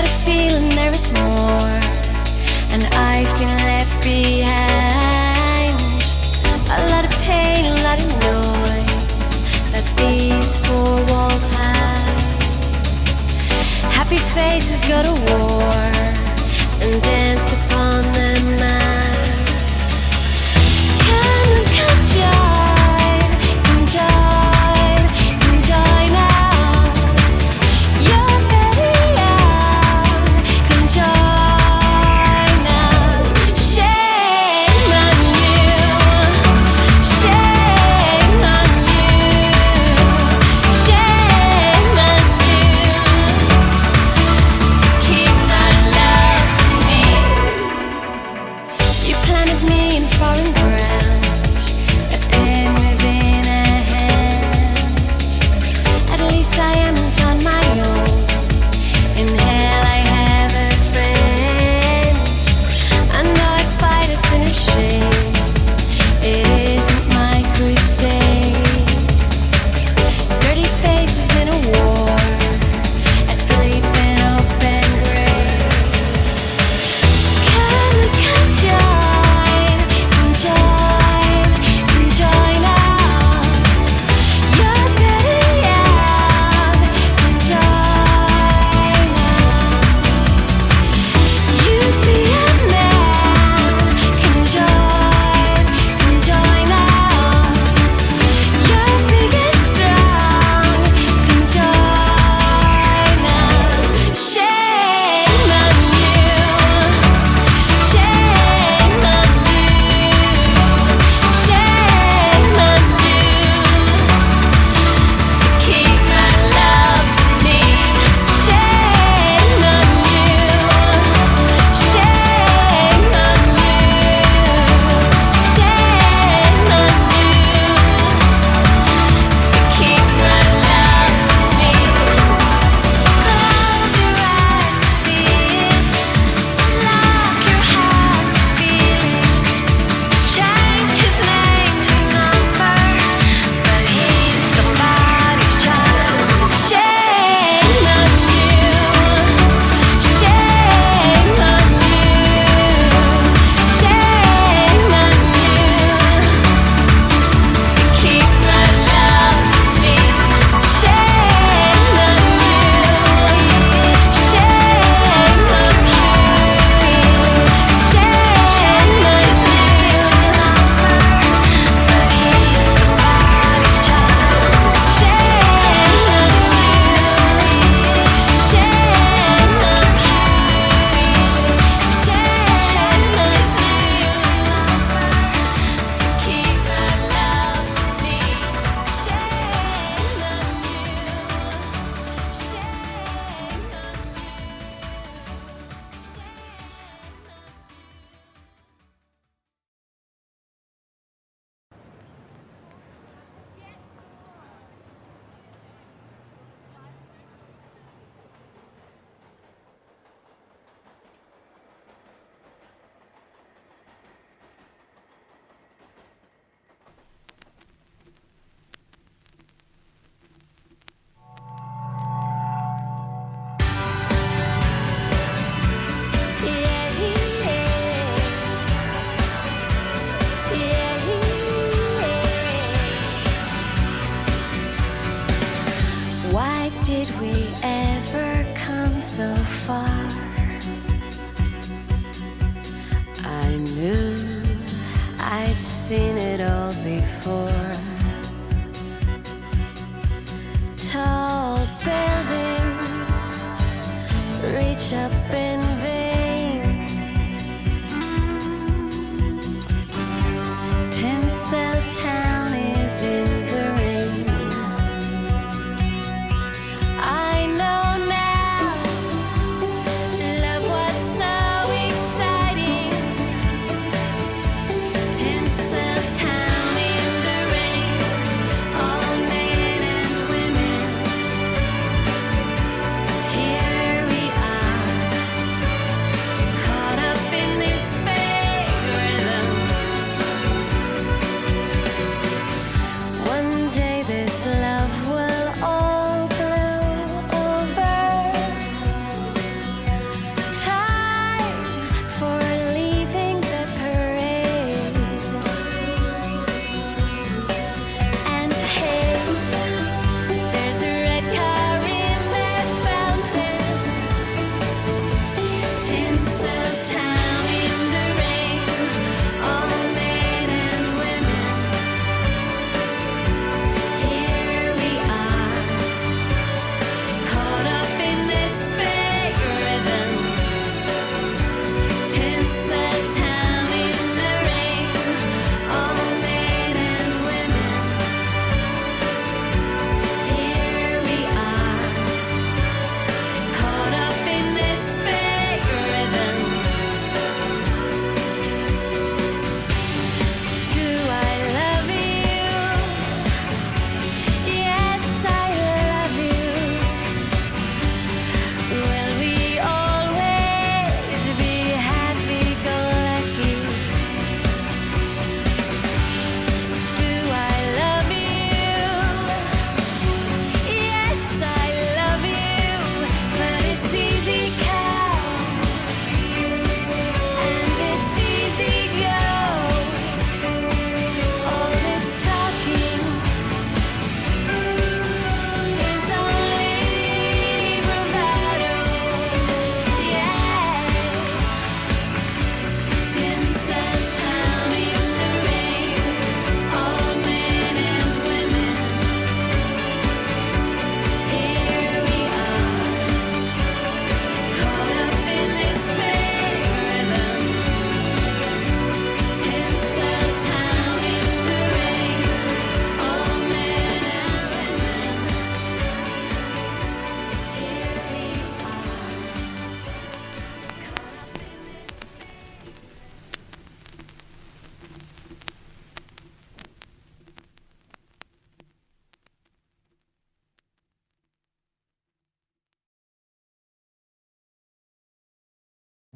got a feeling there is more, and I've been left behind. A lot of pain, a lot of noise that these four walls hide. Happy faces go to war and dance upon the minds. Come and come join, come join, come join us. You're better young, come join us. Shame on you, shame on you, shame on you, to keep my love for me. You planted me in foreign ground, but then within a hand. At least I amn't on my own. In hell I have a friend. I know I fight a sinner's shame. It isn't my crusade. Dirty faces in a war, asleep in open graves. Come and come join, come join, come join us. You're better young, come join us. You be a man, come join us. You're big and strong, come join us. Shame on you, shame on you, shame on you, to keep my love for me. Shame on you, shame on you, shame on you, to keep my love for me. Close your eyes to see it, lock your heart to feel it. Change his name to number, but he's somebody's child. Shame on you, shame on you, shame on you, to keep my love for me. Shame on you, shame on you, shame on his name to number, but he's somebody's child. Shame on you, shame on you, shame on his name to number, to keep my love for me. Shame on you, why did we ever come so far? I knew I'd seen it all before. Tall buildings reach up in vain. Tinsel town is in the rain. I know now, love was so exciting. Tinsel town in the rain, all men and women. Here we are,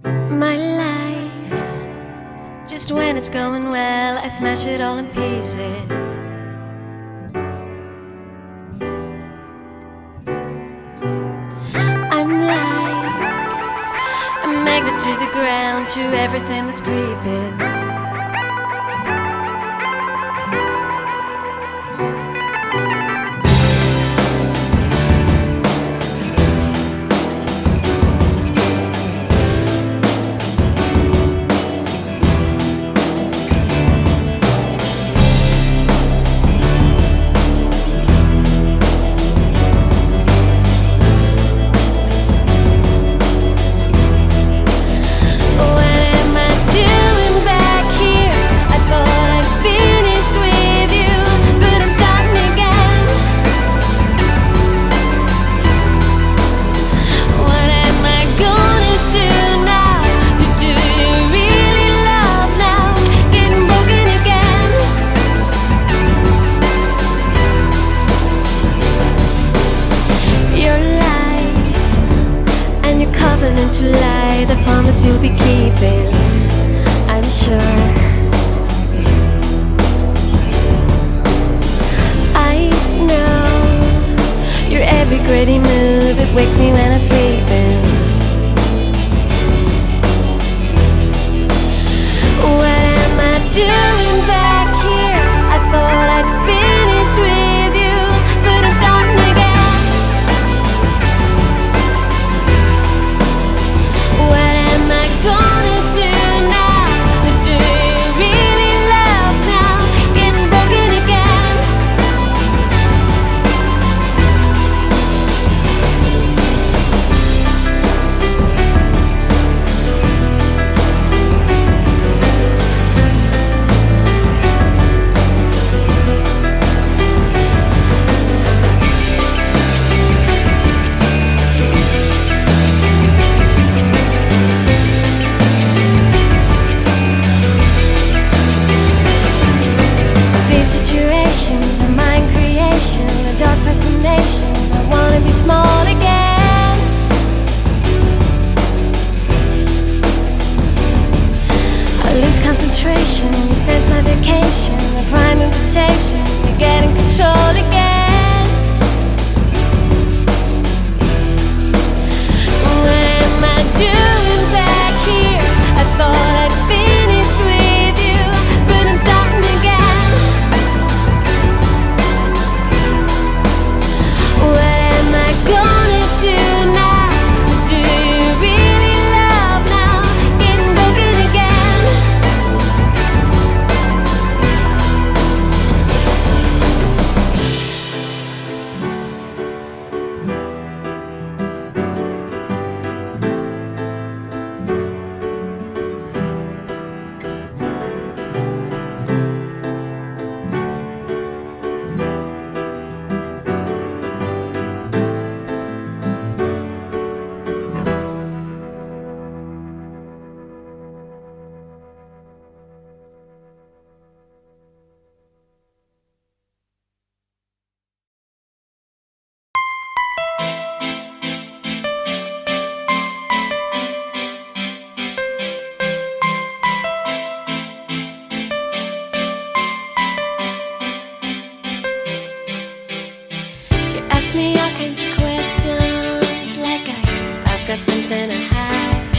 My life, just when it's going well, I smash it all in pieces. I'm like a magnet to the ground, to everything that's creeping. To lie, the promise you'll be keeping, I'm sure. I know your every gritty move, it wakes me when I'm sleeping. What am I doing back here? I thought I'd finished with you, but I'm starting again. Gonna do now? Do you really love now? Getting broken again. A mind creation, a dark fascination. I wanna be small again. I lose concentration, you sense my vacation, a prime invitation, you get in control again. What am I doing back here? I thought I'd finished with you, but I'm starting again. What am I gonna do now? Do you really love now? Getting broken again. Me all kinds of questions, like I've got something to hide,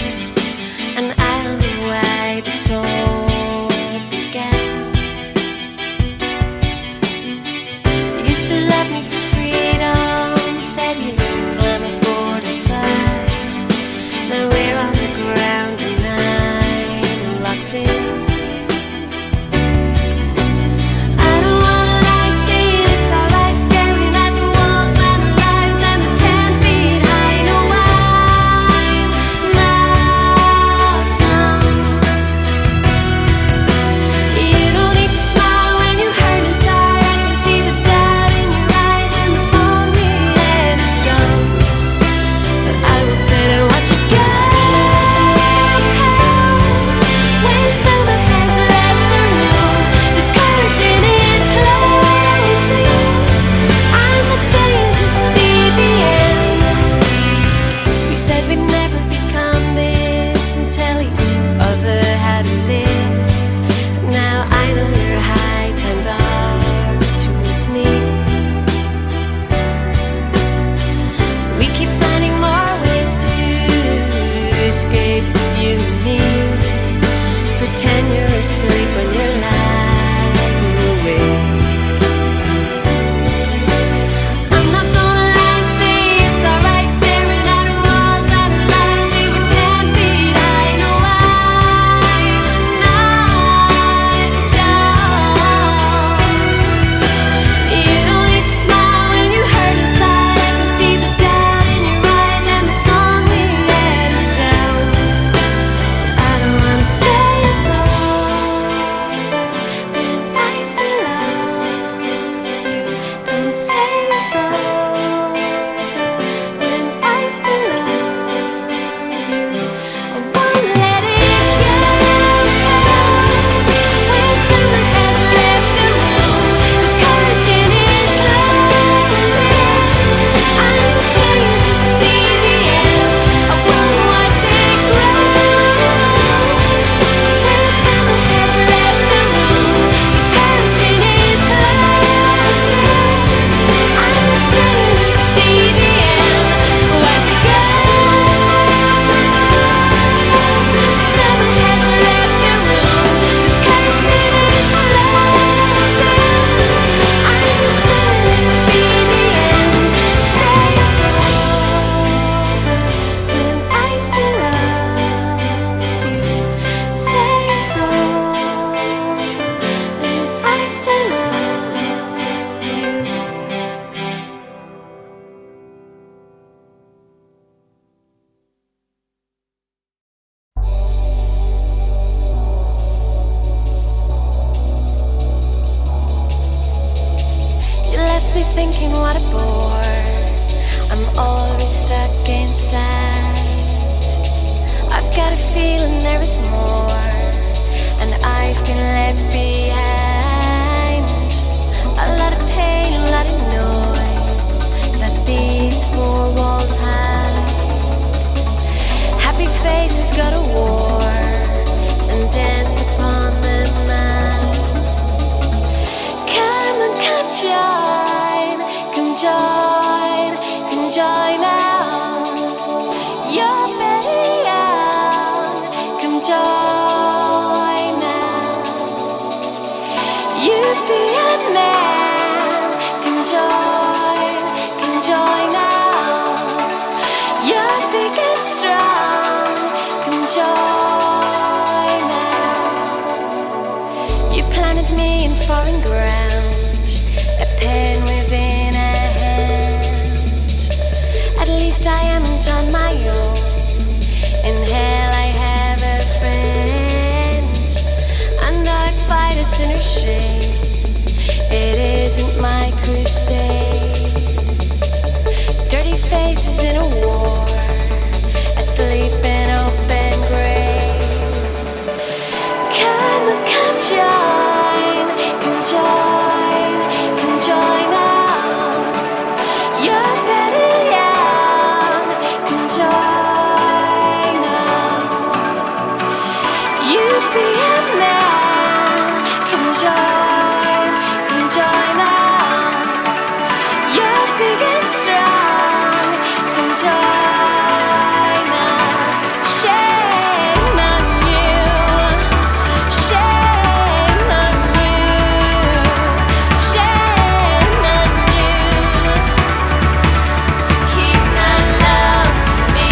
and I don't know why this all began. You used to love me for freedom, said you'd climb aboard and fly. Now we're on the ground and I'm locked in. My notice more, and I've been left behind. A lot of pain, a lot of noise that these four walls hide. Happy faces go to war and dance upon their minds. Come and come join, come join, come join us. You're better young, come join us. You be a man, come join us. You're big and strong, come join us. You planted me in foreign ground, a pen within a hand. At least I amn't on my own. In hell I have a friend, and I fight a sinner's shame. It isn't my crusade. Dirty faces in a war, asleep in open graves. Come and come join, come join, come join us. You're better young, come join us. You be a man, come join us. You're big and strong, come join us. Shame on you, shame on you, shame on you, to keep my love for me.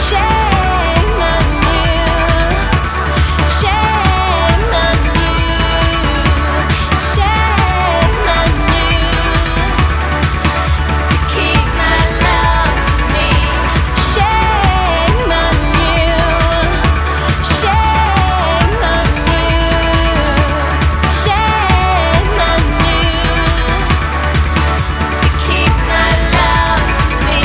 Shame on you, shame on you, shame on you, to keep my love for me. Shame on you, shame on you, shame on you, to keep my love for me.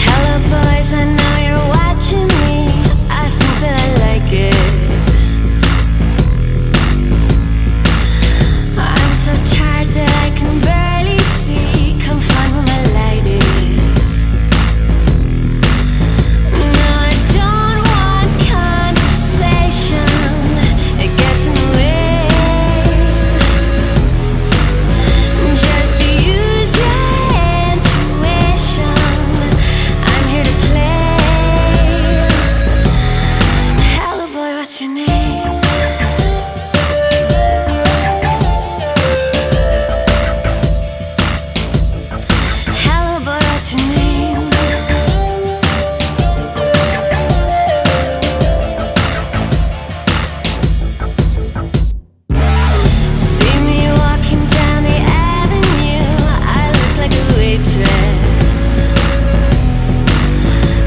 Hello boys, I know you're watching me. I think that I like it. I'm so tired that I can barely see. Come find where my light is. No, I don't want conversation, it gets in the way. Just use your intuition, I'm here to play. Hello boy, what's your name? Hello boy, what's your name? See me walking down the avenue, I look like a waitress,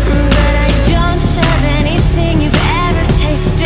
but I don't serve anything you've ever tasted.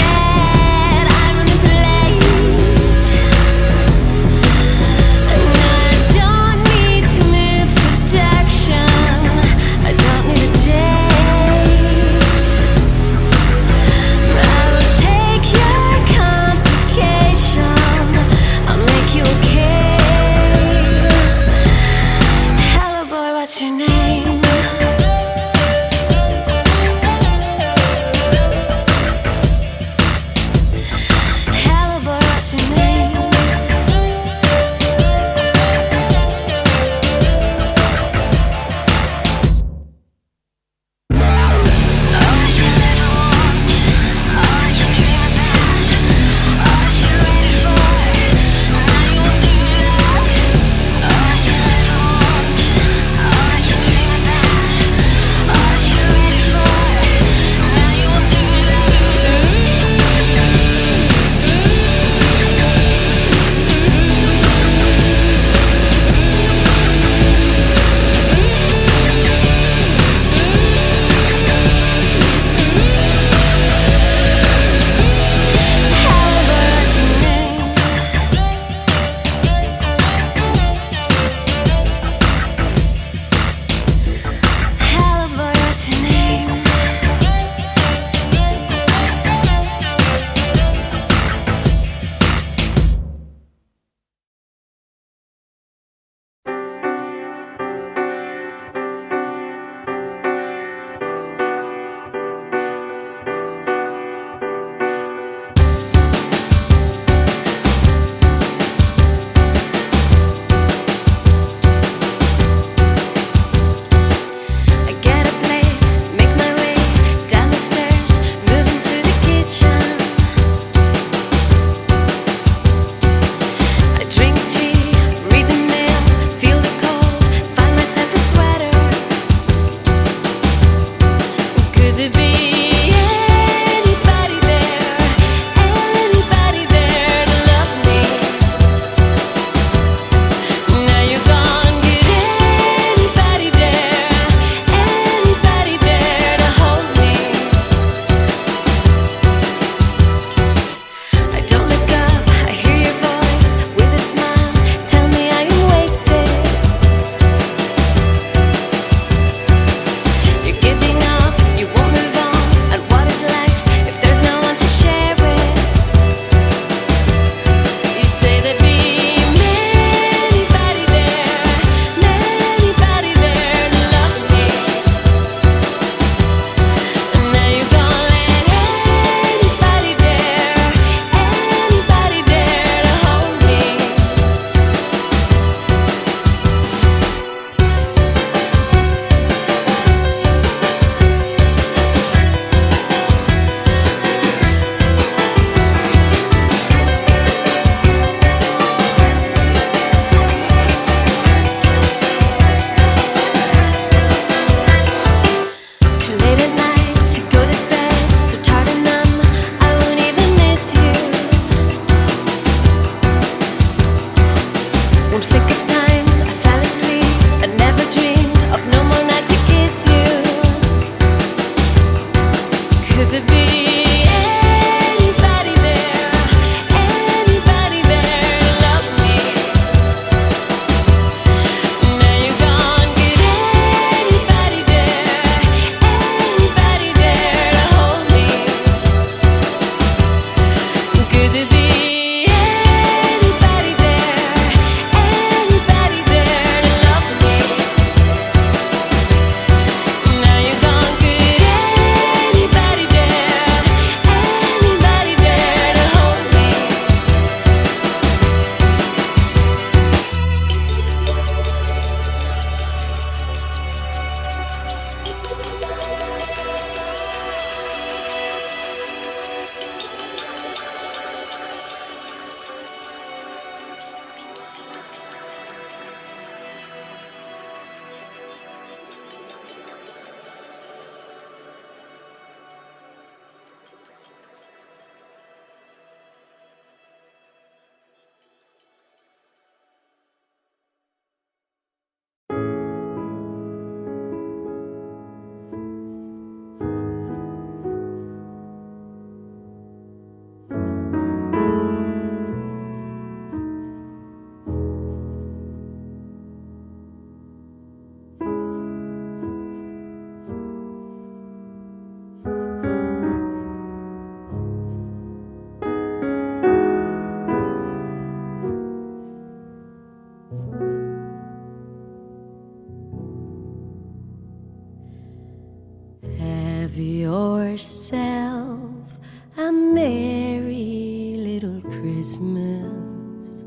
Christmas.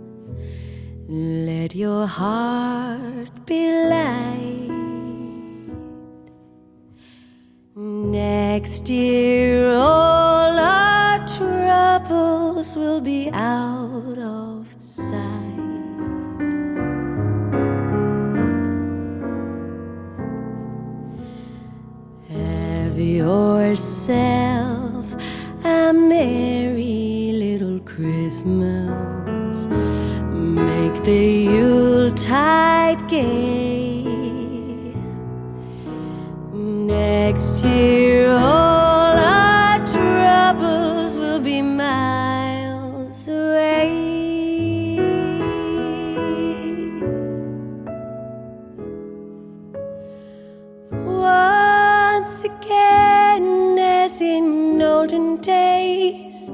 Let your heart be light. Next year all our troubles will be out of sight. Have yourself a merry little Christmas. Make the Yuletide gay. Next year all our troubles will be miles away. Once again, as in olden days,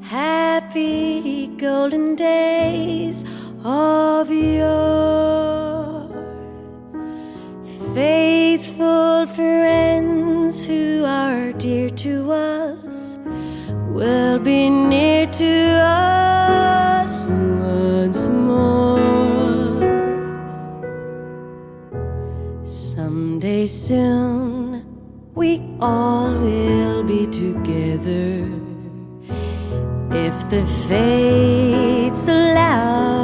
happy golden days of yore. Faithful friends who are dear to us will be near to us once more. Someday soon we all will be together, if the fates allow.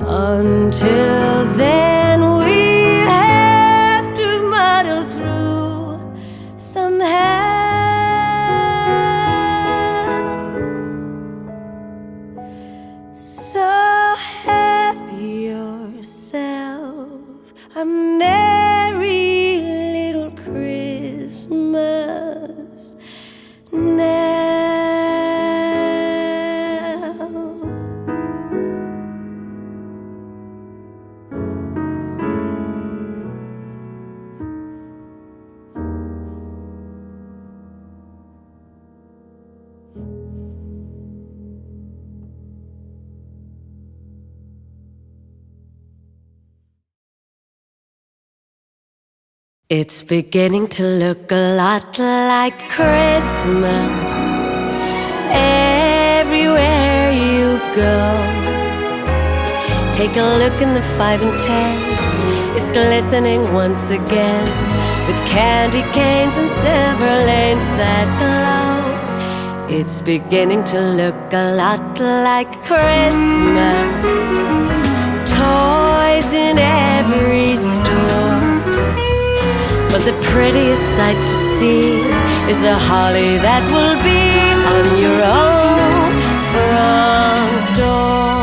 Until then we have to muddle through somehow. So have yourself a merry little Christmas now. It's beginning to look a lot like Christmas everywhere you go. Take a look in the 5 and 10. It's glistening once again with candy canes and silver lanes that glow. It's beginning to look a lot like Christmas. Toys in every store. But the prettiest sight to see is the holly that will be on your own front door.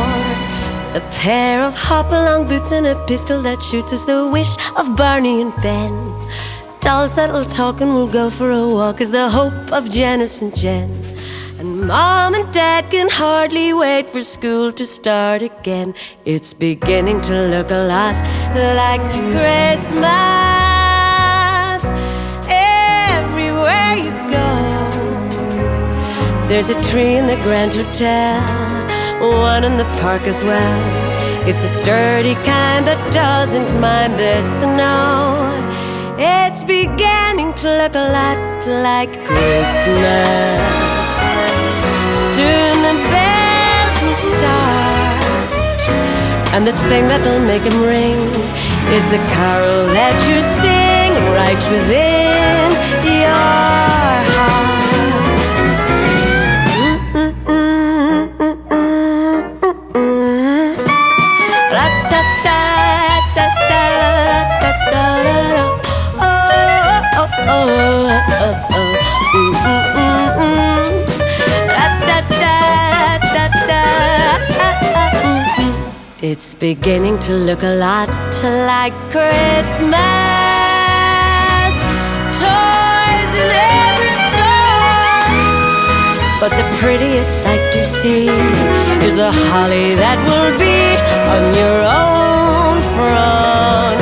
A pair of hop-along boots and a pistol that shoots is the wish of Barney and Ben. Dolls that'll talk and will go for a walk is the hope of Janice and Jen. And Mom and Dad can hardly wait for school to start again. It's beginning to look a lot like Christmas. Everywhere you go, there's a tree in the Grand Hotel, one in the park as well. It's the sturdy kind that doesn't mind the snow. It's beginning to look a lot like Christmas. Soon the bells will start, and the thing that'll make them ring is the carol that you sing right within your heart. It's beginning to look a lot like Christmas. Toys in every store. But the prettiest sight to see is the holly that will be on your own front